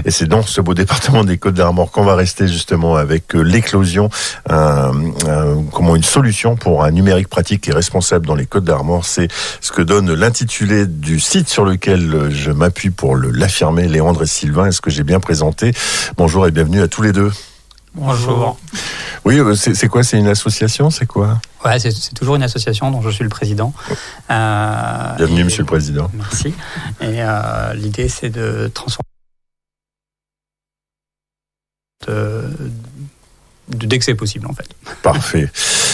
Et c'est dans ce beau département des Côtes-d'Armor qu'on va rester justement avec l'éclosion, une solution pour un numérique pratique et responsable dans les Côtes-d'Armor. C'est ce que donne l'intitulé du site sur lequel je m'appuie pour l'affirmer, Léandre et Sylvain. Est-ce que j'ai bien présenté? Bonjour et bienvenue à tous les deux. Bonjour. Oui, c'est quoi? C'est une association? C'est quoi? Ouais, c'est toujours une association dont je suis le président. Bienvenue, Monsieur le Président. Merci. Et l'idée, c'est de transformer dès que c'est possible, en fait. Parfait.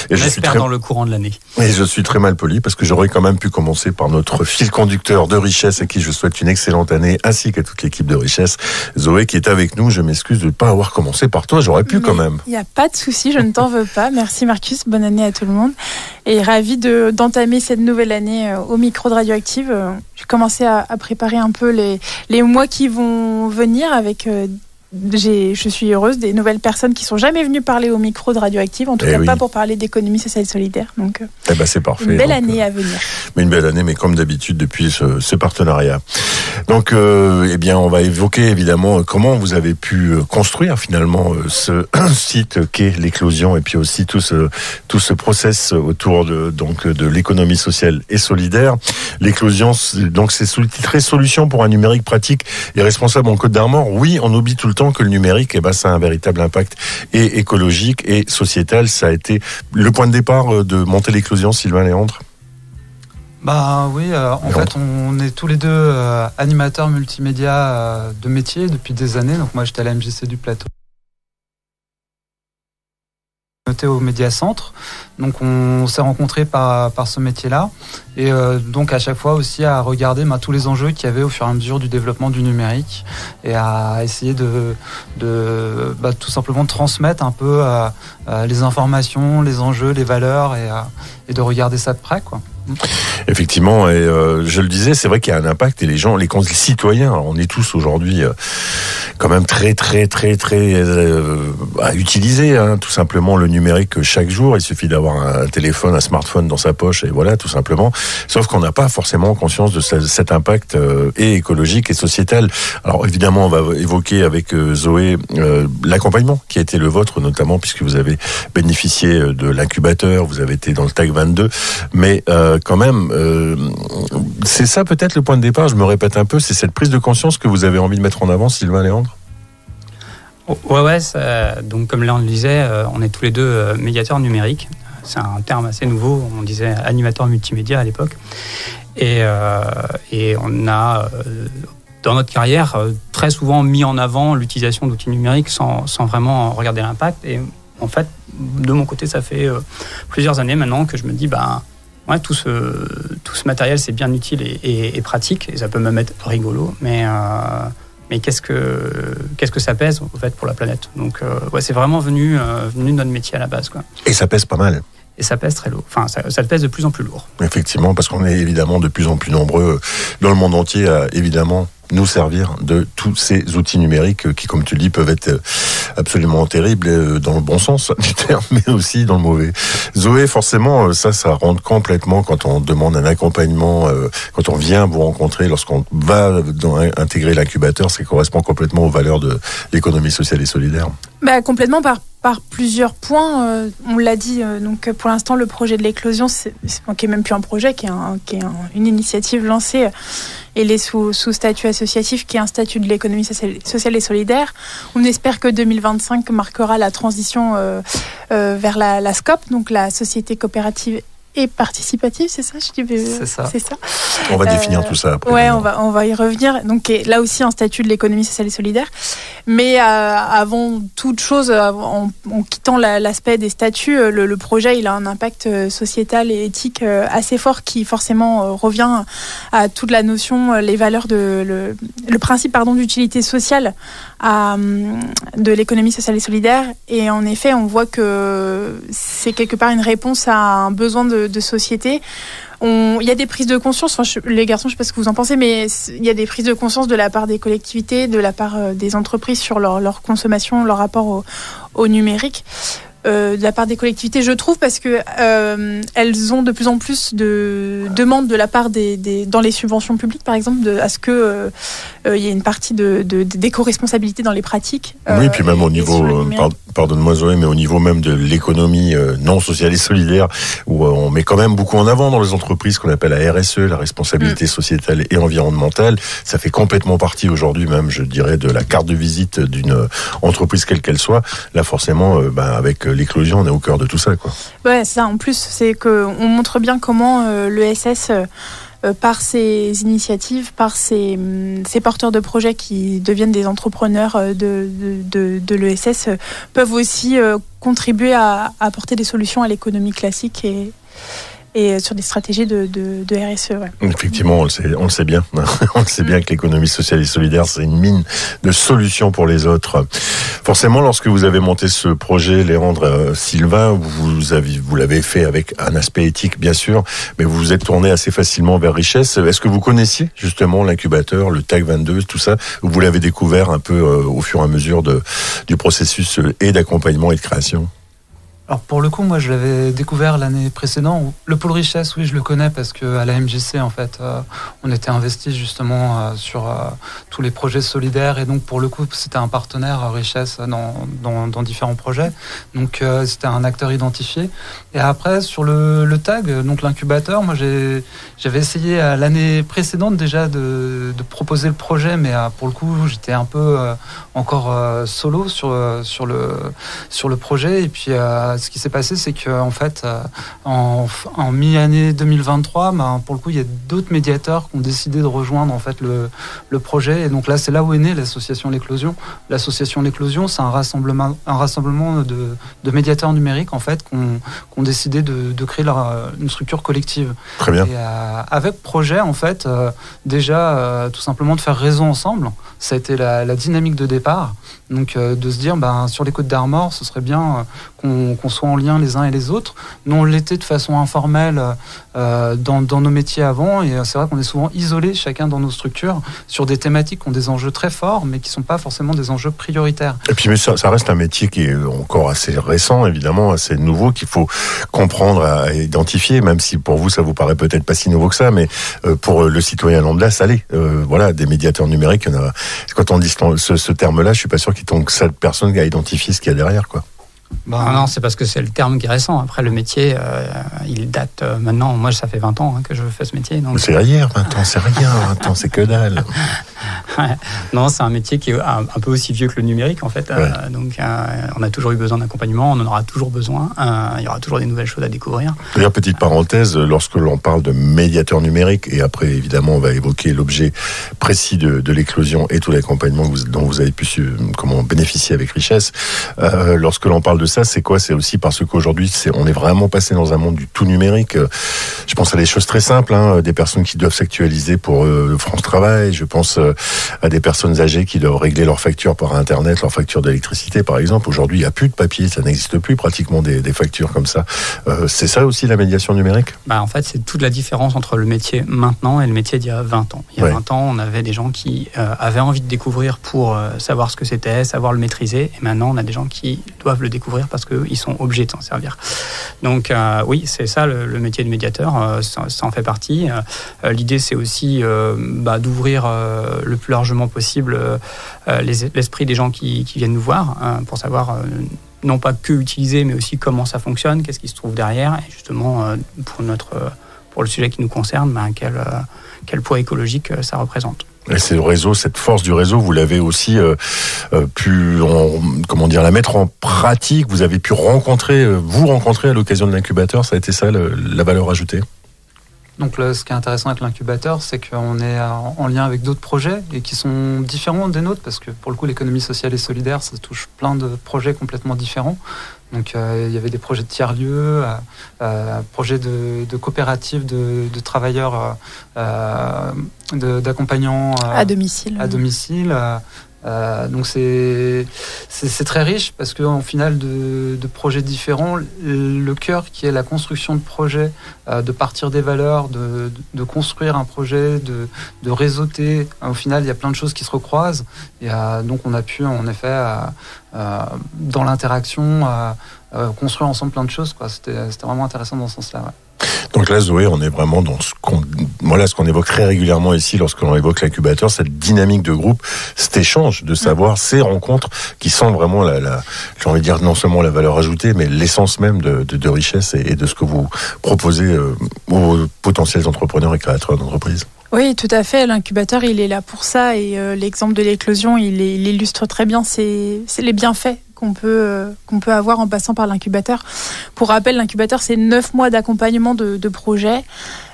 Et je suis dans le courant de l'année. Et je suis très mal poli parce que j'aurais quand même pu commencer par notre fil conducteur de Richesse, à qui je souhaite une excellente année, ainsi qu'à toute l'équipe de Richesse. Zoé qui est avec nous, je m'excuse de ne pas avoir commencé par toi, j'aurais pu quand même. Il n'y a pas de souci, je ne t'en veux pas. Merci Marcus, bonne année à tout le monde. Et ravi d'entamer cette nouvelle année au micro de Radioactive. J'ai commencé à préparer un peu les mois qui vont venir avec... je suis heureuse des nouvelles personnes qui sont jamais venues parler au micro de Radioactive, en tout cas pas pour parler d'économie sociale et solidaire. Donc, c'est parfait. Une belle année à venir. Mais une belle année, mais comme d'habitude depuis ce partenariat. Donc, on va évoquer évidemment comment vous avez pu construire finalement ce site qu'est l'éclosion, et puis aussi tout ce process autour de l'économie sociale et solidaire. L'éclosion, donc c'est sous-titré Solutions pour un numérique pratique et responsable en Côtes-d'Armor. Oui, on oublie tout le temps que le numérique, ça a un véritable impact et écologique et sociétal. Ça a été le point de départ de monter l'éclosion, Sylvain, Léandre? Oui, en fait, on est tous les deux animateurs multimédia de métier depuis des années. Donc moi, j'étais à la MJC du Plateau, au Médiacentre. Donc on s'est rencontrés par ce métier-là, et donc à chaque fois aussi à regarder tous les enjeux qu'il y avait au fur et à mesure du développement du numérique, et à essayer de tout simplement transmettre un peu les informations, les enjeux, les valeurs, et de regarder ça de près, quoi. Effectivement, et je le disais, c'est vrai qu'il y a un impact, et les citoyens, on est tous aujourd'hui quand même très très très très à utiliser tout simplement le numérique chaque jour. Il suffit d'avoir un téléphone, un smartphone dans sa poche, et voilà, tout simplement. Sauf qu'on n'a pas forcément conscience de cet impact et écologique et sociétal. Alors évidemment, on va évoquer avec Zoé l'accompagnement qui a été le vôtre, notamment puisque vous avez bénéficié de l'incubateur, vous avez été dans le TAC 22, mais quand même, c'est ça peut-être le point de départ, je me répète un peu, c'est cette prise de conscience que vous avez envie de mettre en avant, Sylvain, Léandre? Ouais, donc comme Léandre le disait, on est tous les deux médiateurs numériques. C'est un terme assez nouveau, on disait animateur multimédia à l'époque. Et on a, dans notre carrière, très souvent mis en avant l'utilisation d'outils numériques sans vraiment regarder l'impact. Et en fait, de mon côté, ça fait plusieurs années maintenant que je me dis, tout ce matériel, c'est bien utile et pratique, et ça peut même être rigolo, mais qu'est-ce que ça pèse en fait pour la planète? Donc c'est vraiment venu de notre métier à la base, quoi. Et ça pèse pas mal. Et ça pèse très lourd. Enfin, ça pèse de plus en plus lourd. Effectivement, parce qu'on est évidemment de plus en plus nombreux dans le monde entier à évidemment nous servir de tous ces outils numériques qui, comme tu le dis, peuvent être absolument terribles dans le bon sens du terme, mais aussi dans le mauvais. Zoé, forcément, ça rentre complètement quand on demande un accompagnement, quand on vient vous rencontrer, lorsqu'on va intégrer l'incubateur, ça correspond complètement aux valeurs de l'économie sociale et solidaire. Complètement par plusieurs points. On l'a dit, donc pour l'instant, le projet de l'éclosion, qui est même plus un projet, qui est une initiative lancée. Elle est sous statut associatif, qui est un statut de l'économie sociale et solidaire. On espère que 2025 marquera la transition vers la SCOP, donc la société coopérative et participative, c'est ça? C'est ça. On va définir tout ça après. Ouais, on va y revenir. Donc là aussi un statut de l'économie sociale et solidaire. Mais avant toute chose, en quittant l'aspect des statuts, le projet, il a un impact sociétal et éthique assez fort qui forcément revient à toute la notion, les valeurs le principe d'utilité sociale de l'économie sociale et solidaire. Et en effet, on voit que c'est quelque part une réponse à un besoin de société. Il y a des prises de conscience, les garçons, je ne sais pas ce que vous en pensez, mais il y a des prises de conscience de la part des collectivités, de la part des entreprises sur leur consommation, leur rapport au numérique. de la part des collectivités, je trouve, parce que elles ont de plus en plus de demandes de la part dans les subventions publiques, par exemple, à ce que il y ait une partie d'éco-responsabilité dans les pratiques. Oui, puis même au niveau, pardonne-moi Zoé, mais au niveau même de l'économie non sociale et solidaire, où on met quand même beaucoup en avant dans les entreprises ce qu'on appelle la RSE, la responsabilité sociétale et environnementale. Ça fait complètement partie aujourd'hui même, je dirais, de la carte de visite d'une entreprise quelle qu'elle soit. Là, forcément, avec l'éclosion, on est au cœur de tout ça, quoi. Ouais, c'est ça. En plus, c'est qu'on montre bien comment l'ESS, par ses initiatives, par ses porteurs de projets qui deviennent des entrepreneurs de l'ESS, peuvent aussi contribuer à apporter des solutions à l'économie classique et sur des stratégies de RSE. Ouais. Effectivement, on le sait bien. On le sait bien que l'économie sociale et solidaire, c'est une mine de solutions pour les autres. Forcément, lorsque vous avez monté ce projet, Léandre Sylvain, vous l'avez fait avec un aspect éthique, bien sûr, mais vous vous êtes tourné assez facilement vers Richesse. Est-ce que vous connaissiez justement l'incubateur, le TAC 22, tout ça, ou vous l'avez découvert un peu au fur et à mesure du processus et d'accompagnement et de création ? Alors pour le coup, moi je l'avais découvert l'année précédente. Le pôle Richesse, oui, je le connais parce qu'à la MJC, en fait, on était investis justement sur tous les projets solidaires et donc pour le coup, c'était un partenaire Richesse dans différents projets. Donc c'était un acteur identifié. Et après, sur le TAG, donc l'incubateur, moi j'avais essayé l'année précédente déjà de proposer le projet, mais pour le coup, j'étais un peu encore solo sur le projet. Et puis ce qui s'est passé, c'est qu'en fait, en mi-année 2023, pour le coup, il y a d'autres médiateurs qui ont décidé de rejoindre en fait le projet. Et donc là, c'est là où est née l'association L'Éclosion. L'association L'Éclosion, c'est un rassemblement de médiateurs numériques en fait qui ont décidé de créer une structure collective. Très bien. Et avec projet, en fait, déjà tout simplement de faire réseau ensemble. Ça a été la dynamique de départ. Donc de se dire, sur les Côtes d'Armor, ce serait bien qu'on soit en lien les uns et les autres. Nous, on l'était de façon informelle dans nos métiers avant, et c'est vrai qu'on est souvent isolés, chacun dans nos structures, sur des thématiques qui ont des enjeux très forts, mais qui ne sont pas forcément des enjeux prioritaires. Et puis, mais ça reste un métier qui est encore assez récent, évidemment, assez nouveau, qu'il faut comprendre à identifier, même si pour vous, ça vous paraît peut-être pas si nouveau que ça, mais pour le citoyen lambda, ça l'est. Voilà, des médiateurs numériques, il y en a. Quand on dit ce terme-là, je suis pas sûr qu'il y ait cette personne qui a identifié ce qu'il y a derrière, quoi. Non, c'est parce que c'est le terme qui est récent. Après, le métier, il date maintenant. Moi, ça fait 20 ans que je fais ce métier. Donc... C'est hier, 20 ans, c'est rien. 20 ans, c'est que dalle. Ouais. Non, c'est un métier qui est un peu aussi vieux que le numérique, en fait. Ouais. Donc, on a toujours eu besoin d'accompagnement. On en aura toujours besoin. Il y aura toujours des nouvelles choses à découvrir. D'ailleurs, petite parenthèse, lorsque l'on parle de médiateur numérique, et après, évidemment, on va évoquer l'objet précis de l'éclosion et tout l'accompagnement dont vous avez pu bénéficier avec Richesse. Lorsque l'on parle de ça, c'est quoi ? C'est aussi parce qu'aujourd'hui, on est vraiment passé dans un monde du tout numérique. Je pense à des choses très simples, des personnes qui doivent s'actualiser pour France Travail. Je pense à des personnes âgées qui doivent régler leurs factures par Internet, leurs factures d'électricité, par exemple. Aujourd'hui, il n'y a plus de papier, ça n'existe plus pratiquement des factures comme ça. C'est ça aussi la médiation numérique ? En fait, c'est toute la différence entre le métier maintenant et le métier d'il y a 20 ans. Il y a 20 ans, on avait des gens qui avaient envie de découvrir pour savoir ce que c'était, savoir le maîtriser. Et maintenant, on a des gens qui doivent le découvrir parce qu'ils sont obligés de s'en servir. Donc oui, c'est ça le métier de médiateur, ça en fait partie. L'idée, c'est aussi d'ouvrir le plus largement possible l'esprit des gens qui viennent nous voir pour savoir non pas que utiliser, mais aussi comment ça fonctionne, qu'est-ce qui se trouve derrière, et justement pour le sujet qui nous concerne, quel poids écologique ça représente. Et c'est le réseau, cette force du réseau, vous l'avez aussi pu, la mettre en pratique. Vous avez pu rencontrer à l'occasion de l'incubateur. Ça a été ça la valeur ajoutée. Donc ce qui est intéressant avec l'incubateur, c'est qu'on est en lien avec d'autres projets et qui sont différents des nôtres, parce que pour le coup, l'économie sociale et solidaire, ça touche plein de projets complètement différents. Donc il y avait des projets de tiers-lieux, projets de coopératives de travailleurs, d'accompagnants à domicile. Donc c'est très riche parce qu'en final de projets différents, le cœur qui est la construction de projets, de partir des valeurs, de construire un projet, de réseauter. Au final, il y a plein de choses qui se recroisent. Et donc on a pu en effet dans l'interaction construire ensemble plein de choses, quoi. C'était vraiment intéressant dans ce sens-là. Ouais. Donc là, Zoé, on est vraiment dans ce qu'on évoque très régulièrement ici lorsque l'on évoque l'incubateur, cette dynamique de groupe, cet échange de savoir, ces rencontres qui sont vraiment j'ai envie de dire non seulement la valeur ajoutée, mais l'essence même de richesse et de ce que vous proposez aux potentiels entrepreneurs et créateurs d'entreprises. Oui, tout à fait. L'incubateur, il est là pour ça. Et l'exemple de l'éclosion, il illustre très bien c'est les bienfaits qu'on peut avoir en passant par l'incubateur. Pour rappel, l'incubateur, c'est 9 mois d'accompagnement de projets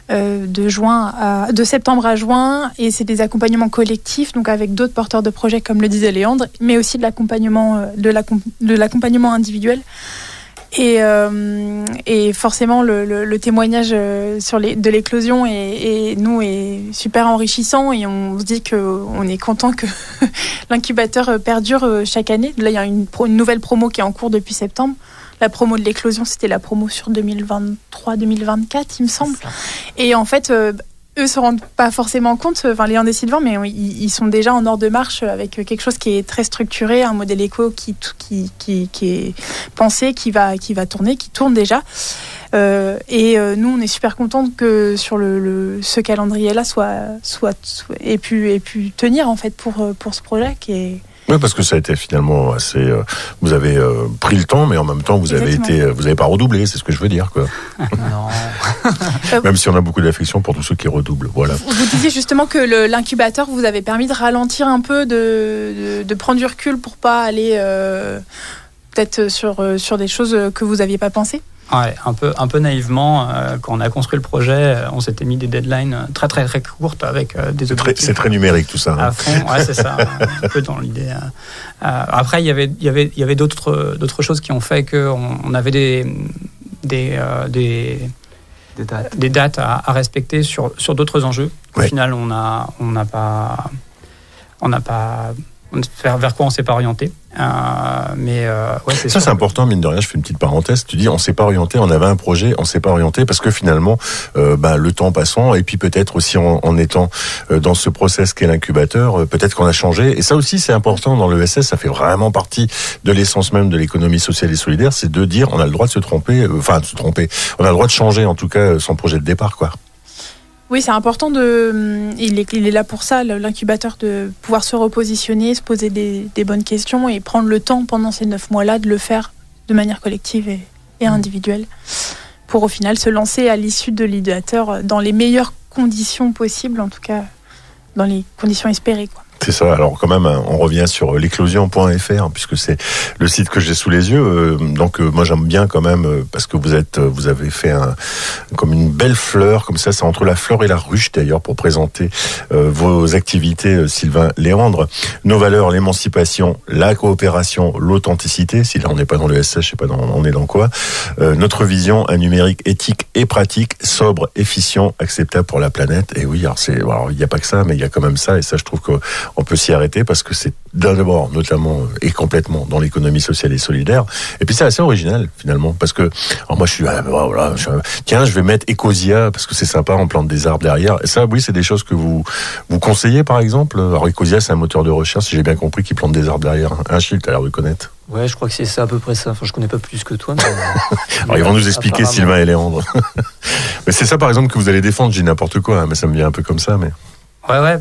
de septembre à juin, et c'est des accompagnements collectifs, donc avec d'autres porteurs de projets, comme le disait Léandre, mais aussi de l'accompagnement individuel. Et forcément, le témoignage de l'éclosion est super enrichissant, et on se dit qu'on est content que l'incubateur perdure chaque année. Là, il y a une nouvelle promo qui est en cours depuis septembre. La promo de l'éclosion, c'était la promo sur 2023-2024, il me semble. Et en fait, eux se rendent pas forcément compte, Léandre et Sylvain, mais ils sont déjà en ordre de marche avec quelque chose qui est très structuré, un modèle éco qui est pensé, qui va tourner, qui tourne déjà. Nous, on est super contents que sur ce calendrier-là ait pu tenir en fait pour ce projet qui est. Oui, parce que ça a été finalement assez. Vous avez pris le temps, mais en même temps, vous avez pas redoublé. C'est ce que je veux dire, quoi. Non. Même si on a beaucoup d'affection pour tous ceux qui redoublent. Voilà. Vous disiez justement que l'incubateur vous avait permis de ralentir un peu, de prendre du recul pour pas aller peut-être sur des choses que vous aviez pas pensé. Ouais, un peu naïvement, quand on a construit le projet, on s'était mis des deadlines très très très courtes avec des objectifs. C'est très numérique tout ça. À fond, ouais, c'est ça, un peu dans l'idée. Après, il y avait d'autres choses qui ont fait qu'on avait des dates à respecter sur d'autres enjeux. Au final, on n'a pas vers quoi on s'est pas orienté. C'est important, mine de rien. Je fais une petite parenthèse. Tu dis on s'est pas orienté, on avait un projet, on s'est pas orienté parce que finalement le temps passant, et puis peut-être aussi en étant dans ce process qu'est l'incubateur, peut-être qu'on a changé. Et ça aussi c'est important dans l'ESS, ça fait vraiment partie de l'essence même de l'économie sociale et solidaire, c'est de dire on a le droit de se tromper, on a le droit de changer en tout cas son projet de départ, quoi. Oui, c'est important il est là pour ça, l'incubateur, de pouvoir se repositionner, se poser des bonnes questions et prendre le temps pendant ces 9 mois-là de le faire de manière collective et individuelle, pour au final se lancer à l'issue de l'idéateur dans les meilleures conditions possibles, en tout cas dans les conditions espérées, quoi. C'est ça. Alors quand même, on revient sur l'éclosion.fr puisque c'est le site que j'ai sous les yeux. Donc moi j'aime bien quand même parce que vous avez fait comme une belle fleur comme ça. C'est entre la fleur et la ruche d'ailleurs pour présenter vos activités, Sylvain Léandre. Nos valeurs, l'émancipation, la coopération, l'authenticité. Si là on n'est pas dans le SS, je sais pas on est dans quoi. Notre vision, un numérique éthique et pratique, sobre, efficient, acceptable pour la planète. Et oui, alors il n'y a pas que ça, mais il y a quand même ça. Et ça, je trouve que on peut s'y arrêter parce que c'est d'abord, notamment et complètement dans l'économie sociale et solidaire. Et puis c'est assez original finalement parce que alors moi je vais mettre Ecosia parce que c'est sympa, on plante des arbres derrière. Et ça, oui, c'est des choses que vous conseillez par exemple. Alors Ecosia, c'est un moteur de recherche, si j'ai bien compris, qui plante des arbres derrière. Achille, t'as l'air de connaître. Ouais, je crois que c'est à peu près ça. Enfin, je connais pas plus que toi. Mais alors ils vont nous expliquer, Sylvain et Léandre. Mais c'est ça par exemple que vous allez défendre. Je dis n'importe quoi, mais ça me vient un peu comme ça, mais. Ouais,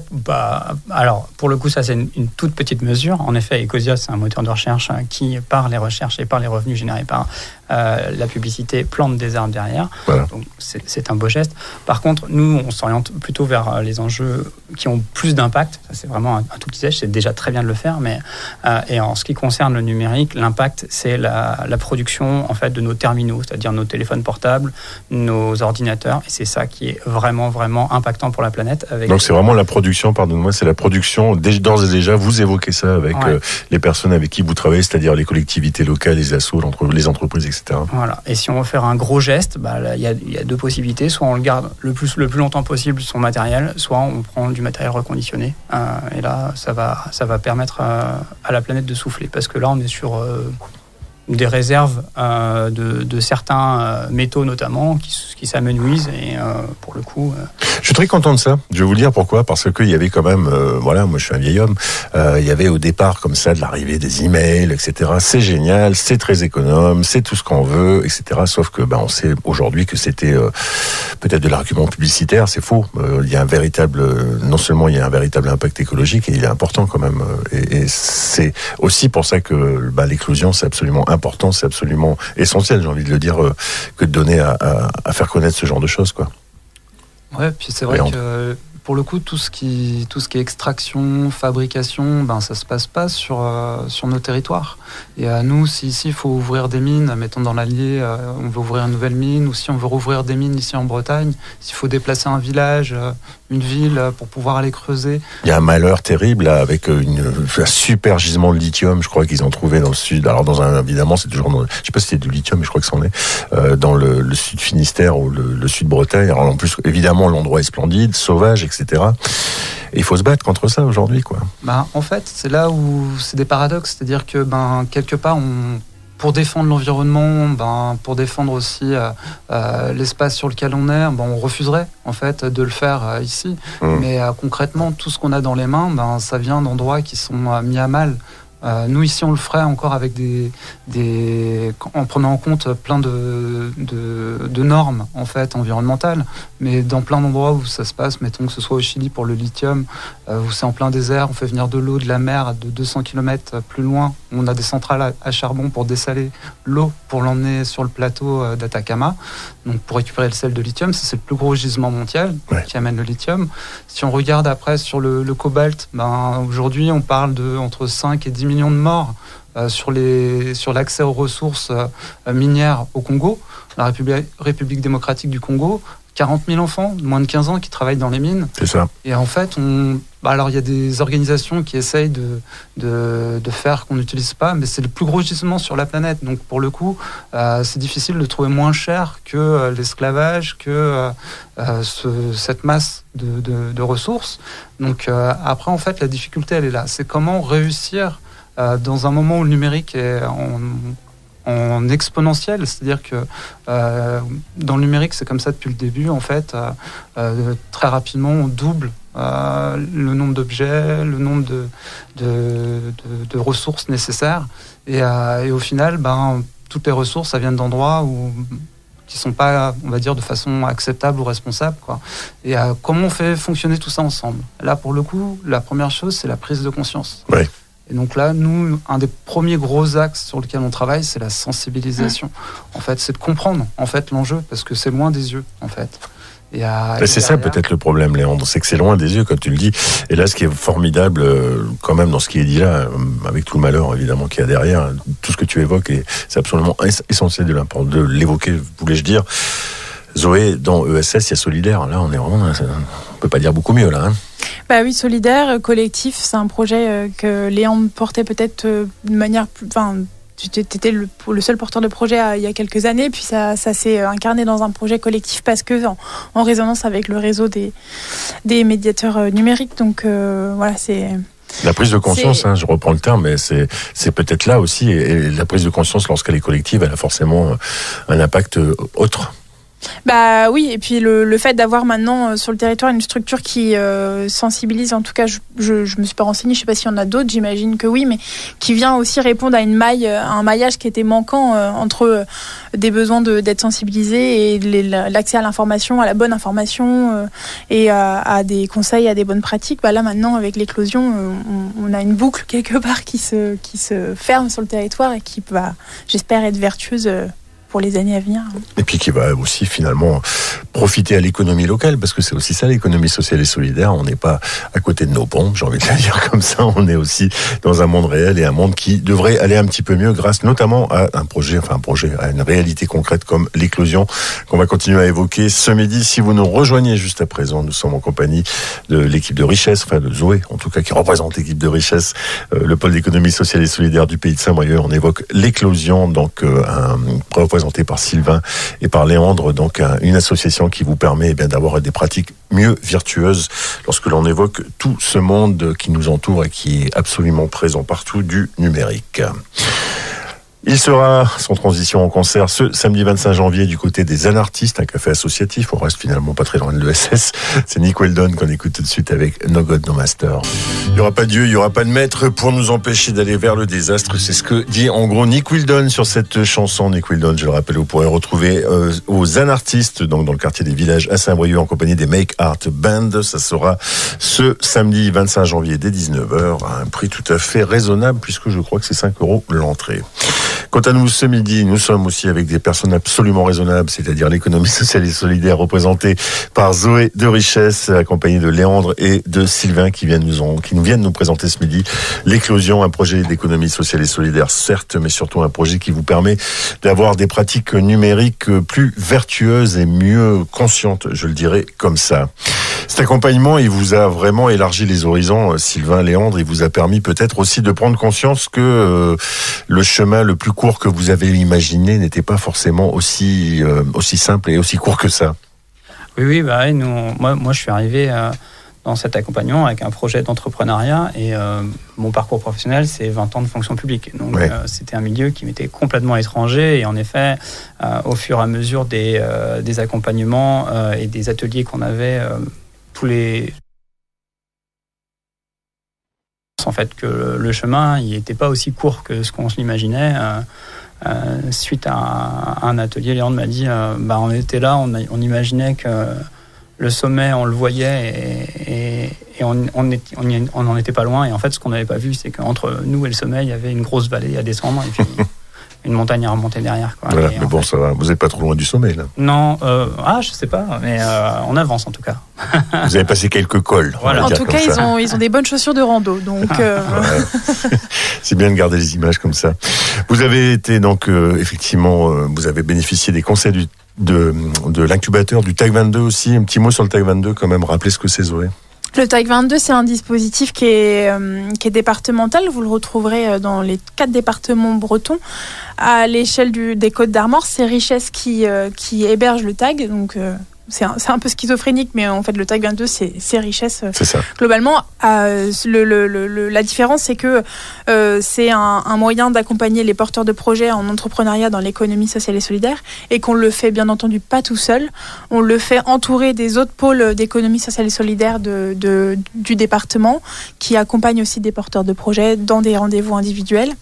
alors pour le coup, ça c'est une toute petite mesure. En effet, Ecosia, c'est un moteur de recherche qui, par les recherches et par les revenus générés par la publicité, plante des arbres derrière. Voilà. Donc c'est un beau geste. Par contre, nous, on s'oriente plutôt vers les enjeux qui ont plus d'impact. Ça, c'est vraiment un tout petit geste. C'est déjà très bien de le faire, mais et en ce qui concerne le numérique, l'impact, c'est la production en fait de nos terminaux, c'est-à-dire nos téléphones portables, nos ordinateurs, et c'est ça qui est vraiment vraiment impactant pour la planète. Donc c'est vraiment la production, pardonne-moi, c'est la production, d'ores et déjà, vous évoquez ça avec les personnes avec qui vous travaillez, c'est-à-dire les collectivités locales, les assos, les entreprises, etc. etc. Voilà. Et si on veut faire un gros geste, il y a deux possibilités. Soit on le garde le plus longtemps possible son matériel, soit on prend du matériel reconditionné. Et là, ça va permettre à la planète de souffler. Parce que là, on est sur des réserves de certains métaux notamment qui s'amenuisent. Et pour le coup... Je suis très content de ça. Je vais vous le dire pourquoi. Parce qu'il y avait quand même, moi je suis un vieil homme, il y avait au départ comme ça de l'arrivée des emails, etc. C'est génial, c'est très économe, c'est tout ce qu'on veut, etc. Sauf que on sait aujourd'hui que c'était peut-être de l'argument publicitaire, c'est faux. Il y a non seulement il y a un véritable impact écologique, et il est important quand même. Et c'est aussi pour ça que l'éclosion c'est absolument important, c'est absolument essentiel, j'ai envie de le dire, que de donner à faire connaître ce genre de choses, quoi. Ouais, puis c'est vrai que pour le coup, tout ce qui est extraction, fabrication, ça se passe pas sur nos territoires. Et à nous, si ici il faut ouvrir des mines, mettons dans l'Allier, on veut ouvrir une nouvelle mine, ou si on veut rouvrir des mines ici en Bretagne, s'il faut déplacer un village, une ville pour pouvoir aller creuser. Il y a un malheur terrible là, avec un super gisement de lithium, je crois qu'ils ont trouvé dans le sud. Alors évidemment, c'est toujours je sais pas si c'est du lithium, mais je crois que c'en est dans le sud Finistère ou le sud Bretagne. Alors en plus, évidemment, l'endroit est splendide, sauvage, etc. Et il faut se battre contre ça aujourd'hui, quoi. En fait, c'est là où c'est des paradoxes, c'est-à-dire que quelque part pour défendre l'environnement, pour défendre aussi l'espace sur lequel on est, on refuserait en fait de le faire ici. Mais concrètement, tout ce qu'on a dans les mains, ça vient d'endroits qui sont mis à mal. Nous ici on le ferait encore avec en prenant en compte plein de normes en fait environnementales, mais dans plein d'endroits où ça se passe, mettons que ce soit au Chili pour le lithium, où c'est en plein désert, on fait venir de l'eau de la mer de 200 km plus loin, on a des centrales à charbon pour dessaler l'eau pour l'emmener sur le plateau d'Atacama, donc pour récupérer le sel de lithium. Ça, c'est le plus gros gisement mondial qui amène le lithium. Si on regarde après sur le cobalt, aujourd'hui on parle de entre 5 et 10 millions de morts sur l'accès aux ressources minières au Congo, la République démocratique du Congo. 40 000 enfants de moins de 15 ans qui travaillent dans les mines. C'est ça. Et en fait, alors il y a des organisations qui essayent de faire qu'on n'utilise pas, mais c'est le plus gros gisement sur la planète. Donc pour le coup, c'est difficile de trouver moins cher que l'esclavage, que cette masse de ressources. Donc après, en fait, la difficulté, elle est là. C'est comment réussir dans un moment où le numérique est en exponentiel, c'est-à-dire que dans le numérique, c'est comme ça depuis le début, en fait, très rapidement, on double le nombre d'objets, le nombre de ressources nécessaires, et au final, toutes les ressources, ça vient d'endroits qui sont pas, on va dire, de façon acceptable ou responsable, quoi. Et comment on fait fonctionner tout ça ensemble ? Là, pour le coup, la première chose, c'est la prise de conscience. Oui. Et donc là, nous, un des premiers gros axes sur lesquels on travaille, c'est la sensibilisation. En fait, c'est de comprendre en fait l'enjeu, parce que c'est loin des yeux, en fait. C'est ça peut-être le problème, Léandre, c'est que c'est loin des yeux, comme tu le dis. Et là, ce qui est formidable, quand même, dans ce qui est dit là, avec tout le malheur évidemment qu'il y a derrière, tout ce que tu évoques, et c'est absolument essentiel de l'évoquer, voulais-je dire. Zoé, dans ESS, il y a Solidaire. Là, on est vraiment, on peut pas dire beaucoup mieux là. Oui, Solidaire, collectif, c'est un projet que Léandre portait peut-être de manière plus... Tu étais le seul porteur de projet il y a quelques années, puis ça s'est incarné dans un projet collectif parce que en résonance avec le réseau des médiateurs numériques. Donc voilà, c'est... La prise de conscience, je reprends le terme, mais c'est peut-être là aussi, et la prise de conscience, lorsqu'elle est collective, elle a forcément un impact autre. Oui, et puis le fait d'avoir maintenant sur le territoire une structure qui sensibilise, en tout cas je me suis pas renseignée, je sais pas s'il y en a d'autres, j'imagine que oui, mais qui vient aussi répondre à un maillage qui était manquant entre des besoins d'être sensibilisés et l'accès à l'information, à la bonne information et à des conseils, à des bonnes pratiques. Là maintenant avec l'éclosion, on a une boucle quelque part qui se ferme sur le territoire et qui va, j'espère, être vertueuse pour les années à venir. Et puis qui va aussi finalement profiter à l'économie locale, parce que c'est aussi ça l'économie sociale et solidaire. On n'est pas à côté de nos pompes, j'ai envie de le dire comme ça. On est aussi dans un monde réel et un monde qui devrait aller un petit peu mieux grâce notamment à un projet, à une réalité concrète comme l'éclosion qu'on va continuer à évoquer ce midi. Si vous nous rejoignez juste à présent, nous sommes en compagnie de l'équipe de Richesse, de Zoé en tout cas, qui représente l'équipe de Richesse, le pôle d'économie sociale et solidaire du pays de Saint-Brieuc. On évoque l'éclosion, donc représentée par Sylvain et par Léandre, donc une association qui vous permet d'avoir des pratiques mieux vertueuses lorsque l'on évoque tout ce monde qui nous entoure et qui est absolument présent partout du numérique. Il sera sans transition en concert ce samedi 25 janvier du côté des Anartistes, un café associatif. On reste finalement pas très loin de l'ESS. C'est Nick Weldon qu'on écoute tout de suite avec No God No Master. Il n'y aura pas de Dieu, il n'y aura pas de maître pour nous empêcher d'aller vers le désastre. C'est ce que dit en gros Nick Weldon sur cette chanson. Nick Weldon, je le rappelle, vous pourrez retrouver aux Anartistes, donc dans le quartier des Villages à Saint-Brieuc, en compagnie des Make Art Band. Ça sera ce samedi 25 janvier dès 19h à un prix tout à fait raisonnable puisque je crois que c'est 5 € l'entrée. Quant à nous, ce midi, nous sommes aussi avec des personnes absolument raisonnables, c'est-à-dire l'économie sociale et solidaire représentée par Zoé de Richesse, accompagnée de Léandre et de Sylvain qui nous viennent nous présenter ce midi l'éclosion, un projet d'économie sociale et solidaire, certes, mais surtout un projet qui vous permet d'avoir des pratiques numériques plus vertueuses et mieux conscientes, je le dirais comme ça. Cet accompagnement, il vous a vraiment élargi les horizons, Sylvain, Léandre. Il vous a permis peut-être aussi de prendre conscience que le chemin le plus court que vous avez imaginé n'était pas forcément aussi simple et aussi court que ça. Oui, moi je suis arrivé dans cet accompagnement avec un projet d'entrepreneuriat et mon parcours professionnel, c'est 20 ans de fonction publique. Donc c'était un milieu qui m'était complètement étranger et en effet, au fur et à mesure des accompagnements et des ateliers qu'on avait en fait que le chemin il n'était pas aussi court que ce qu'on se l'imaginait. Suite à un atelier, Léandre m'a dit on était là, on imaginait que le sommet on le voyait et on n'en était pas loin, et en fait ce qu'on n'avait pas vu c'est qu'entre nous et le sommet il y avait une grosse vallée à descendre et puis une montagne à remonter derrière, quoi. Voilà, mais bon, ça va. Vous n'êtes pas trop loin du sommet, là. Non, je sais pas, mais on avance en tout cas. Vous avez passé quelques cols. Voilà. En tout cas, ils ont des bonnes chaussures de rando, donc. C'est bien de garder les images comme ça. Vous avez été donc effectivement, vous avez bénéficié des conseils de l'incubateur du TAG 22 aussi. Un petit mot sur le TAG 22, quand même. Rappelez ce que c'est, Zoé. Le TAG 22, c'est un dispositif qui est départemental. Vous le retrouverez dans les 4 départements bretons. À l'échelle des Côtes d'Armor, c'est Richesse qui héberge le TAG. Donc, c'est un peu schizophrénique, mais en fait, le TAG 22, c'est Richesse. C'est ça. Globalement, la différence, c'est que c'est un moyen d'accompagner les porteurs de projets en entrepreneuriat dans l'économie sociale et solidaire, et qu'on le fait bien entendu pas tout seul. On le fait entouré des autres pôles d'économie sociale et solidaire du département, qui accompagnent aussi des porteurs de projets dans des rendez-vous individuels.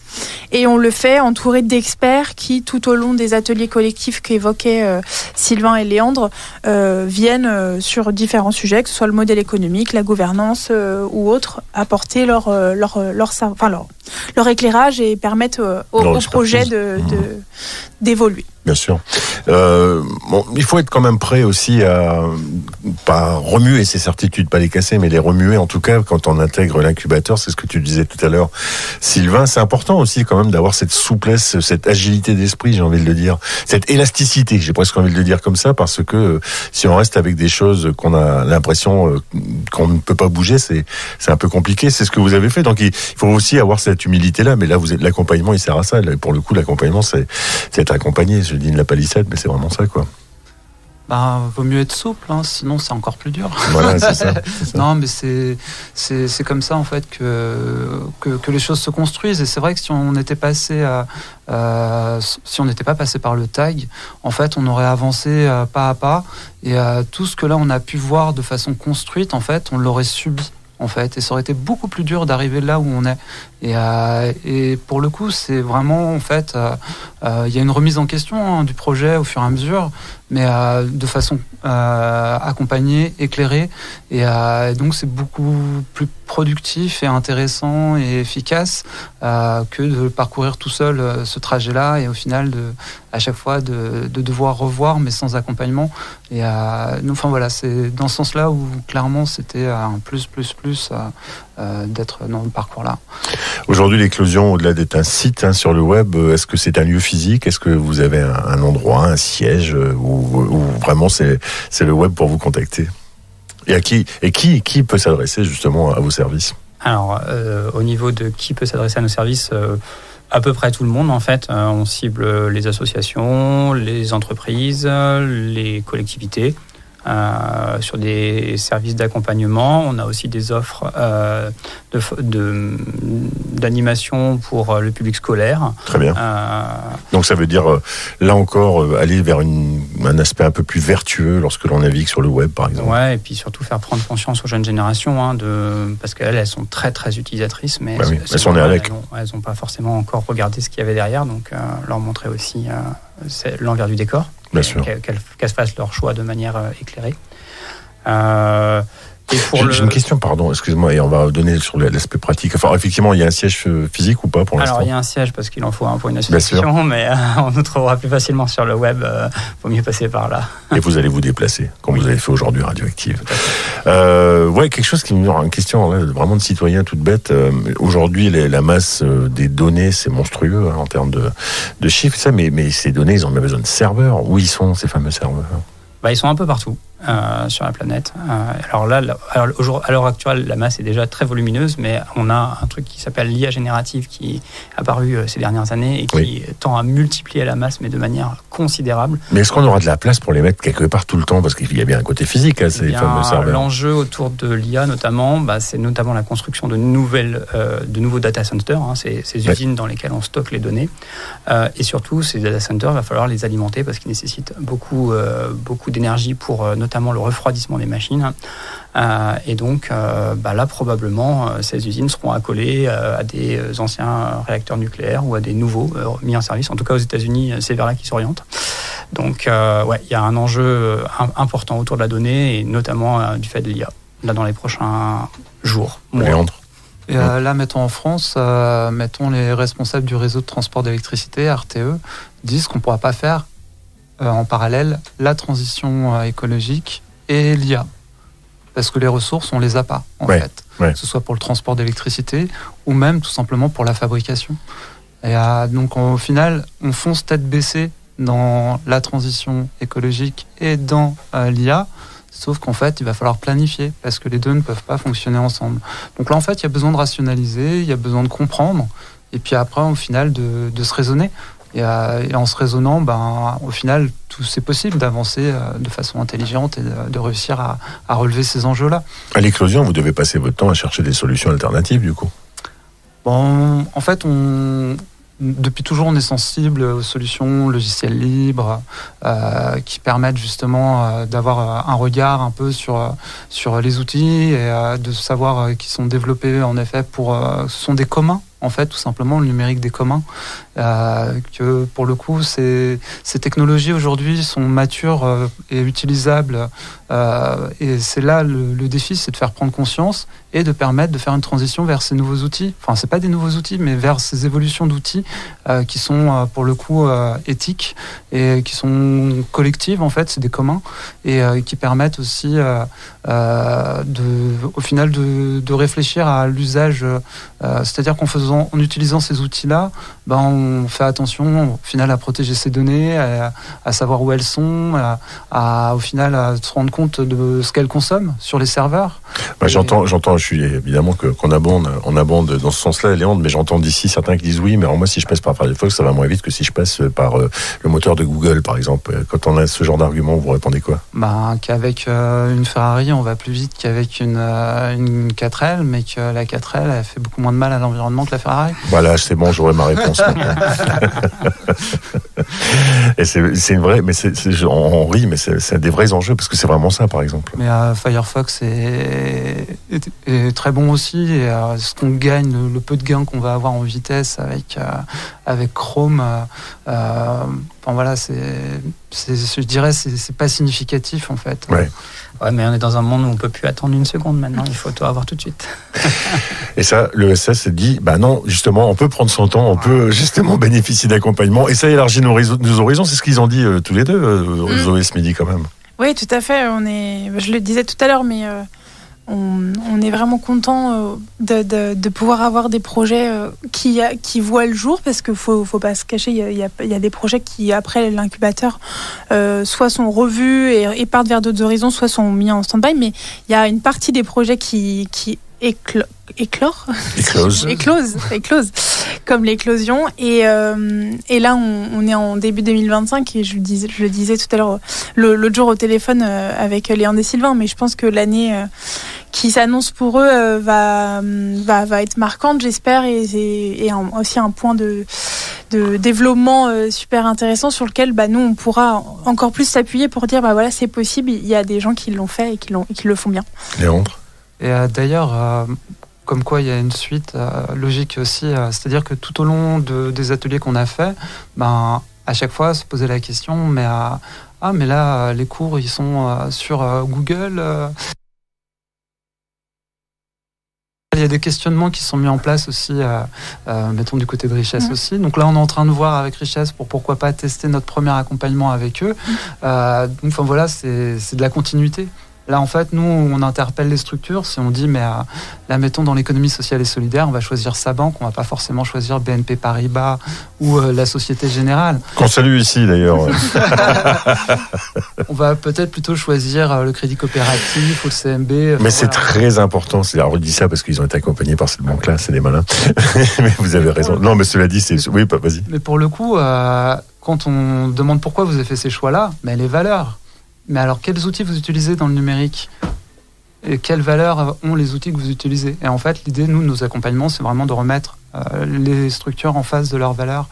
Et on le fait entouré d'experts qui, tout au long des ateliers collectifs qu'évoquaient Sylvain et Léandre, viennent sur différents sujets, que ce soit le modèle économique, la gouvernance ou autre, apporter leur éclairage et permettre au projet d'évoluer. Bien sûr. Il faut être quand même prêt aussi à pas remuer ses certitudes, pas les casser, mais les remuer en tout cas quand on intègre l'incubateur. C'est ce que tu disais tout à l'heure, Sylvain. C'est important aussi quand même d'avoir cette souplesse, cette agilité d'esprit, j'ai envie de le dire, cette élasticité, j'ai presque envie de le dire comme ça, parce que si on reste avec des choses qu'on a l'impression qu'on ne peut pas bouger, c'est un peu compliqué. C'est ce que vous avez fait. Donc il faut aussi avoir cette humilité-là. Mais là, l'accompagnement, il sert à ça. Là, pour le coup, l'accompagnement, c'est être accompagné. Je dis de la palissade, mais c'est vraiment ça, quoi. Vaut mieux être souple, sinon c'est encore plus dur. Voilà, c'est ça. Non, mais c'est comme ça en fait que les choses se construisent. Et c'est vrai que si on n'était pas passé par le TAG, en fait, on aurait avancé pas à pas. Et tout ce que là on a pu voir de façon construite, en fait, on l'aurait subi. En fait, et ça aurait été beaucoup plus dur d'arriver là où on est. Et pour le coup, c'est vraiment, en fait, il y a une remise en question du projet au fur et à mesure, mais de façon accompagnée, éclairée, et donc c'est beaucoup plus productif et intéressant et efficace que de parcourir tout seul ce trajet-là et au final à chaque fois de devoir revoir mais sans accompagnement. Et enfin voilà, c'est dans ce sens-là où clairement c'était un plus d'être dans le parcours-là. Aujourd'hui, l'éclosion, au-delà d'être un site sur le web, est-ce que c'est un lieu physique? Est-ce que vous avez un endroit, un siège où vraiment c'est le web pour vous contacter? Et qui peut s'adresser justement à vos services? Alors, au niveau de qui peut s'adresser à nos services, à peu près tout le monde en fait. On cible les associations, les entreprises, les collectivités. Sur des services d'accompagnement. On a aussi des offres d'animation pour le public scolaire. Très bien. Donc ça veut dire, là encore, aller vers un aspect un peu plus vertueux lorsque l'on navigue sur le web, par exemple. Ouais, et puis surtout faire prendre conscience aux jeunes générations, parce qu'elles sont très très utilisatrices, mais oui, elles sont nées avec. Elles n'ont pas forcément encore regardé ce qu'il y avait derrière, donc leur montrer aussi c'est l'envers du décor. Bien sûr. Qu'elles fassent leur choix de manière éclairée. J'ai une question, pardon, excusez-moi, et on va donner sur l'aspect pratique. Enfin, effectivement, il y a un siège physique ou pas pour l'instant? Alors, il y a un siège parce qu'il en faut un pour une association, mais on nous trouvera plus facilement sur le web. Vaut mieux passer par là. Et vous allez vous déplacer, comme vous avez fait aujourd'hui Radioactive. Quelque chose qui me vient, une question là, vraiment de citoyen toute bête. Aujourd'hui, la masse des données, c'est monstrueux en termes de chiffres, ça, mais ces données, ils ont besoin de serveurs. Où ils sont, ces fameux serveurs? Ils sont un peu partout sur la planète. Alors là, à l'heure actuelle, la masse est déjà très volumineuse, mais on a un truc qui s'appelle l'IA générative qui est apparu ces dernières années et qui tend à multiplier la masse, mais de manière considérable. Mais est-ce qu'on aura de la place pour les mettre quelque part tout le temps? Parce qu'il y a bien un côté physique à ces fameux serveurs. L'enjeu autour de l'IA notamment, c'est notamment la construction de nouveaux data centers, ces usines dans lesquelles on stocke les données. Et surtout, ces data centers, il va falloir les alimenter parce qu'ils nécessitent beaucoup d'énergie pour notamment le refroidissement des machines. Et donc, là, probablement, ces usines seront accolées à des anciens réacteurs nucléaires ou à des nouveaux mis en service. En tout cas, aux États-Unis, c'est vers là qu'ils s'orientent. Donc, il y a un enjeu important autour de la donnée et notamment du fait de l'IA, là, dans les prochains jours, mois. Léandre. Et là, mettons en France, les responsables du réseau de transport d'électricité, RTE, disent qu'on ne pourra pas faire en parallèle la transition écologique et l'IA. Parce que les ressources, on les a pas, en fait. Que ce soit pour le transport d'électricité ou même tout simplement pour la fabrication. Et donc, au final, on fonce tête baissée dans la transition écologique et dans l'IA. Sauf qu'en fait, il va falloir planifier parce que les deux ne peuvent pas fonctionner ensemble. Donc là, en fait, il y a besoin de rationaliser, il y a besoin de comprendre. Et puis après, au final, de se raisonner. Et en se raisonnant, au final, tout c'est possible d'avancer de façon intelligente et de réussir à relever ces enjeux-là. À l'éclosion, vous devez passer votre temps à chercher des solutions alternatives, du coup? Bon, en fait, depuis toujours, on est sensible aux solutions logicielles libres qui permettent justement d'avoir un regard un peu sur les outils et de savoir qu'ils sont développés en effet ce sont des communs. En fait, tout simplement, le numérique des communs, que pour le coup, ces technologies aujourd'hui sont matures et utilisables. Et c'est là le défi, c'est de faire prendre conscience et de permettre de faire une transition vers ces nouveaux outils. Enfin, c'est pas des nouveaux outils, mais vers ces évolutions d'outils qui sont pour le coup éthiques et qui sont collectives. En fait, c'est des communs et qui permettent aussi, au final, de réfléchir à l'usage. C'est-à-dire en utilisant ces outils-là, on fait attention au final à protéger ces données, à savoir où elles sont, au final à se rendre compte de ce qu'elles consomment sur les serveurs. J'entends, je suis évidemment qu'on abonde dans ce sens-là, Léandre, mais j'entends d'ici certains qui disent oui, mais alors moi si je passe par Firefox, ça va moins vite que si je passe par le moteur de Google, par exemple. Quand on a ce genre d'argument, vous répondez quoi? Qu'avec une Ferrari, on va plus vite qu'avec une 4L, mais que la 4L, elle fait beaucoup moins de mal à l'environnement que la Ferrari. Voilà, c'est bon, j'aurai ma réponse. Et c'est une vraie, mais on rit, mais c'est des vrais enjeux parce que c'est vraiment vraiment ça, par exemple. Mais Firefox est très bon aussi. Et ce qu'on gagne, le peu de gain qu'on va avoir en vitesse avec Chrome, voilà, je dirais, c'est pas significatif en fait. Ouais, mais on est dans un monde où on peut plus attendre une seconde maintenant. Il faut tout avoir tout de suite. Et ça, l'ESS s'est dit, non, justement, on peut prendre son temps, on peut justement bénéficier d'accompagnement. Et ça élargit nos horizons. C'est ce qu'ils ont dit tous les deux, Zoé, ce midi quand même. Oui, tout à fait. Je le disais tout à l'heure, mais on est vraiment content de pouvoir avoir des projets qui voient le jour, parce qu'il faut pas se cacher, il y a des projets qui, après l'incubateur, soit sont revus et partent vers d'autres horizons, soit sont mis en stand-by, mais il y a une partie des projets qui éclosent, comme l'éclosion. Et là, on est en début 2025, et je le disais tout à l'heure, l'autre jour au téléphone avec Léandre et Sylvain, mais je pense que l'année qui s'annonce pour eux va être marquante, j'espère, et aussi un point de développement super intéressant sur lequel nous, on pourra encore plus s'appuyer pour dire voilà, c'est possible, il y a des gens qui l'ont fait et qui le font bien. Léandre ? Et d'ailleurs, comme quoi il y a une suite logique aussi, c'est-à-dire que tout au long des ateliers qu'on a fait, à chaque fois se poser la question, mais là les cours ils sont sur Google. Il y a des questionnements qui sont mis en place aussi, mettons du côté de Richesse aussi. Donc là, on est en train de voir avec Richesse pourquoi pas tester notre premier accompagnement avec eux. Donc voilà, c'est de la continuité. Là, en fait, nous, on interpelle les structures. Si on dit, mais là, mettons, dans l'économie sociale et solidaire, on va choisir sa banque, on va pas forcément choisir BNP Paribas ou la Société Générale. Qu'on salue ici, d'ailleurs. On va peut-être plutôt choisir le Crédit Coopératif ou le CMB. Mais c'est très important. Alors, je dis ça parce qu'ils ont été accompagnés par cette banque-là, c'est des malins. Mais vous avez raison. Non, mais cela dit, oui, vas-y. Mais pour le coup, quand on demande pourquoi vous avez fait ces choix-là, mais les valeurs. Mais alors, quels outils vous utilisez dans le numérique ? Et quelles valeurs ont les outils que vous utilisez ? Et en fait, l'idée, nous, de nos accompagnements, c'est vraiment de remettre les structures en face de leurs valeurs,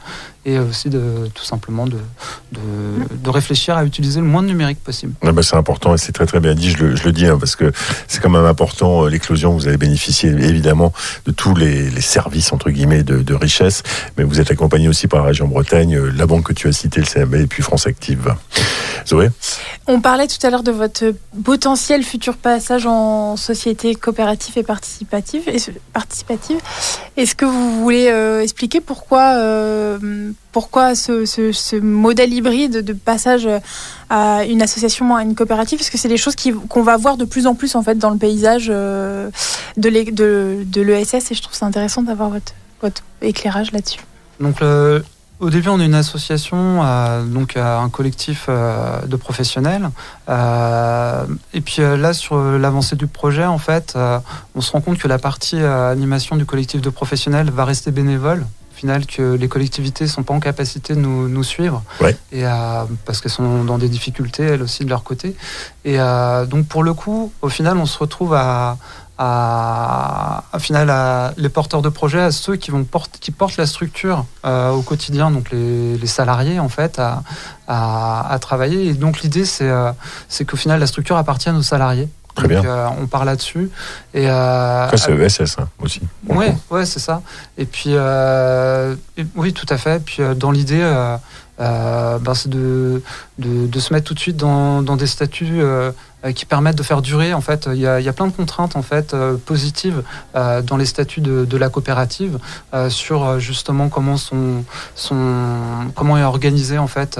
et aussi tout simplement de réfléchir à utiliser le moins de numérique possible. C'est important, et c'est très très bien dit, je le dis, parce que c'est quand même important, l'éclosion, vous avez bénéficié évidemment de tous les services entre guillemets de richesse, mais vous êtes accompagné aussi par la région Bretagne, la banque que tu as citée, le CMB, et puis France Active. Zoé ? On parlait tout à l'heure de votre potentiel futur passage en société coopérative et participative. Est-ce que vous voulez expliquer pourquoi ce modèle hybride de passage à une association, à une coopérative? Parce que c'est des choses qu'on va voir de plus en plus en fait dans le paysage de l'ESS, et je trouve ça intéressant d'avoir votre éclairage là-dessus. Donc au début, on est une association, donc un collectif de professionnels. Et puis là, sur l'avancée du projet, en fait, on se rend compte que la partie animation du collectif de professionnels va rester bénévole. Au final, que les collectivités ne sont pas en capacité de nous suivre. Ouais. Et, parce qu'elles sont dans des difficultés, elles aussi, de leur côté. Et donc, pour le coup, au final, on se retrouve les porteurs de projet, à ceux qui portent la structure au quotidien, donc les salariés en fait, à travailler. Et donc l'idée c'est qu'au final la structure appartienne aux salariés. Très donc, bien. On part là-dessus. Et ça c'est ESS aussi. Ouais, c'est ça. Et puis oui, tout à fait. Et puis dans l'idée, c'est de se mettre tout de suite dans des statuts qui permettent de faire durer. En fait, il y a plein de contraintes en fait positives dans les statuts de la coopérative sur justement comment est organisé en fait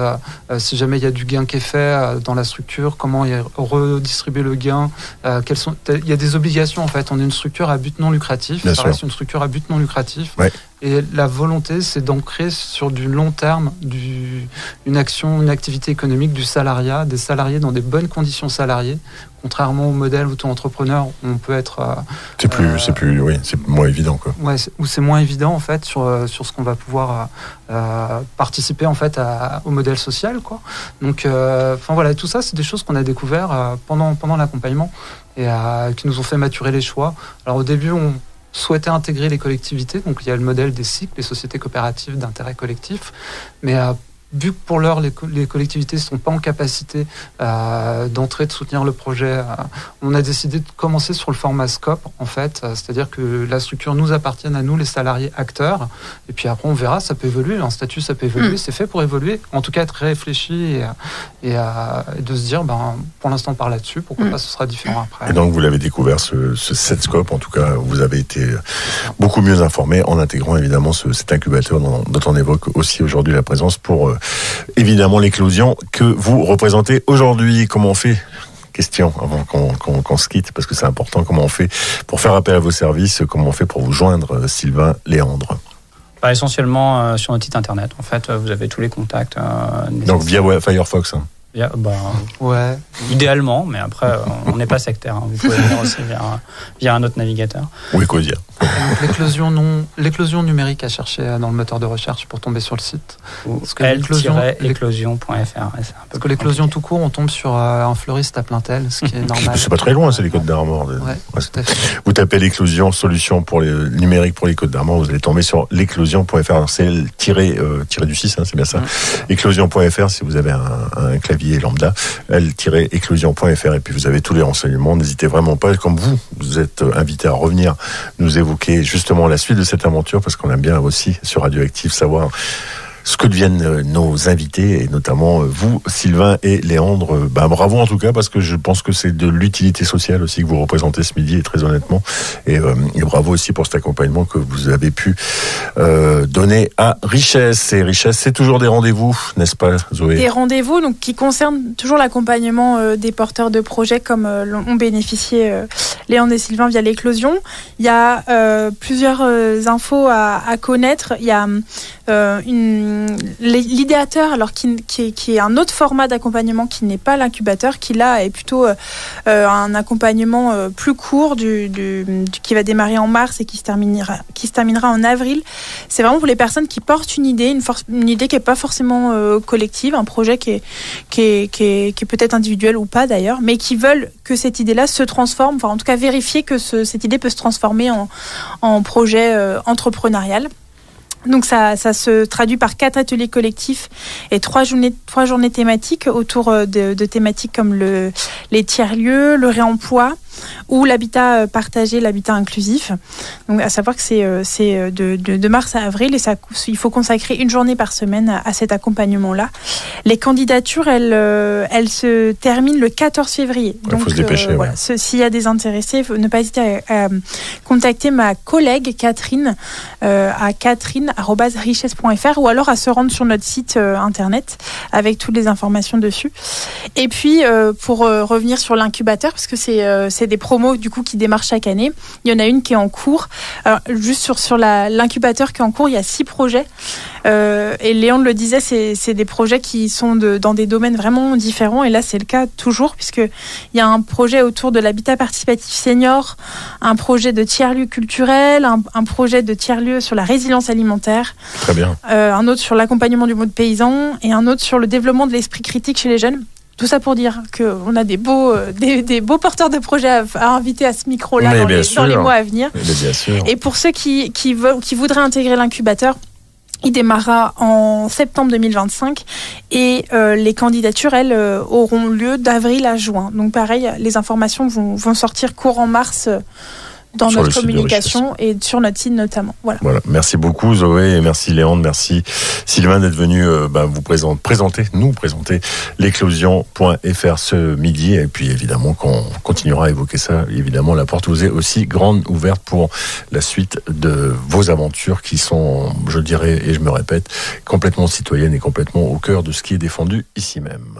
si jamais il y a du gain qui est fait dans la structure, comment est redistribuer le gain. Il y a des obligations en fait. On est une structure à but non lucratif. Bien ça sûr. reste une structure à but non lucratif. Ouais. Et la volonté, c'est d'ancrer sur du long terme une activité économique du salariat, des salariés dans des bonnes conditions salariées, contrairement au modèle auto-entrepreneur où on peut être... c'est moins évident, quoi. Ouais, où c'est moins évident, en fait, sur ce qu'on va pouvoir participer, en fait, au modèle social, quoi. Donc, voilà, tout ça, c'est des choses qu'on a découvert pendant l'accompagnement et qui nous ont fait maturer les choix. Alors, au début, on souhaitait intégrer les collectivités, donc il y a le modèle des SIC, les sociétés coopératives d'intérêt collectif, mais vu que pour l'heure, les collectivités ne sont pas en capacité d'entrer, de soutenir le projet, on a décidé de commencer sur le format scope, en fait. C'est-à-dire que la structure nous appartient à nous, les salariés acteurs. Et puis après, on verra, ça peut évoluer. Un statut, ça peut évoluer. C'est fait pour évoluer. En tout cas, être réfléchi et de se dire, pour l'instant, on part là-dessus. Pourquoi pas, ce sera différent après. Et donc, vous l'avez découvert, cette scope. En tout cas, vous avez été beaucoup mieux informé en intégrant évidemment cet incubateur dont on évoque aussi aujourd'hui la présence pour évidemment l'éclosion que vous représentez aujourd'hui. Comment on fait ? Question avant qu'on se quitte, parce que c'est important. Comment on fait pour faire appel à vos services ? Comment on fait pour vous joindre, Sylvain Léandre ? Essentiellement sur notre site internet. En fait, vous avez tous les contacts. Donc via Firefox. Ouais. Idéalement, mais après, on n'est pas sectaire. Vous pouvez venir aussi via un autre navigateur. Oui, quoi dire. L'éclosion numérique à chercher dans le moteur de recherche pour tomber sur le site. L-éclosion.fr. Parce que l'éclosion tout court, on tombe sur un fleuriste à Plaintel, ce qui est normal. C'est pas très loin, c'est les Côtes d'Armor. Ouais, tout à fait. Vous tapez l'éclosion, solution pour les numériques pour les Côtes d'Armor, vous allez tomber sur l'éclosion.fr. Alors c'est le tiré du 6, c'est bien ça. Éclosion.fr si vous avez un clavier lambda, L-éclosion.fr, et puis vous avez tous les renseignements. N'hésitez vraiment pas, comme vous êtes invité à revenir nous évoquer justement la suite de cette aventure, parce qu'on aime bien aussi sur Radioactive savoir ce que deviennent nos invités, et notamment vous, Sylvain et Léandre. Bravo en tout cas, parce que je pense que c'est de l'utilité sociale aussi que vous représentez ce midi, et très honnêtement. Et bravo aussi pour cet accompagnement que vous avez pu donner à Richesse. Et Richesse, c'est toujours des rendez-vous, n'est-ce pas, Zoé ? Des rendez-vous donc, qui concernent toujours l'accompagnement des porteurs de projets, comme ont bénéficié Léandre et Sylvain via l'éclosion. Il y a plusieurs infos à connaître. Il y a l'idéateur, alors qui est un autre format d'accompagnement qui n'est pas l'incubateur, qui là est plutôt un accompagnement plus court qui va démarrer en mars et qui se terminera en avril. C'est vraiment pour les personnes qui portent une idée, une idée qui n'est pas forcément collective, un projet qui est peut-être individuel ou pas d'ailleurs, mais qui veulent que cette idée-là se transforme, enfin en tout cas vérifier que cette idée peut se transformer en projet entrepreneurial. Donc ça se traduit par 4 ateliers collectifs et 3 journées thématiques autour de thématiques comme les tiers-lieux, le réemploi ou l'habitat partagé, l'habitat inclusif. Donc à savoir que c'est de mars à avril, et il faut consacrer une journée par semaine à cet accompagnement-là. Les candidatures, elles se terminent le 14 février. Il faut se dépêcher. Voilà, s'il y a des intéressés, ne pas hésiter à contacter ma collègue Catherine à catherine@richesse.fr, ou alors à se rendre sur notre site internet avec toutes les informations dessus. Et puis pour revenir sur l'incubateur, parce que c'est des promos du coup qui démarrent chaque année. Il y en a une qui est en cours. Alors, juste sur l'incubateur qui est en cours, il y a 6 projets. Et Léandre le disait, c'est des projets qui sont dans des domaines vraiment différents. Et là, c'est le cas toujours, puisqu'il y a un projet autour de l'habitat participatif senior, un projet de tiers-lieu culturel, un projet de tiers-lieu sur la résilience alimentaire. Très bien. Un autre sur l'accompagnement du mode paysan, et un autre sur le développement de l'esprit critique chez les jeunes. Tout ça pour dire qu'on a des beaux porteurs de projets à inviter à ce micro-là dans les mois à venir. Bien sûr. Et pour ceux qui voudraient intégrer l'incubateur, il démarrera en septembre 2025 et les candidatures, elles, auront lieu d'avril à juin. Donc pareil, les informations vont sortir courant mars dans sur notre communication et sur notre site notamment. Voilà. Merci beaucoup Zoé, et merci Léandre, merci Sylvain d'être venu nous présenter l'éclosion.fr ce midi, et puis évidemment qu'on continuera à évoquer ça. Évidemment, la porte vous est aussi grande ouverte pour la suite de vos aventures qui sont, je dirais et je me répète, complètement citoyennes et complètement au cœur de ce qui est défendu ici même.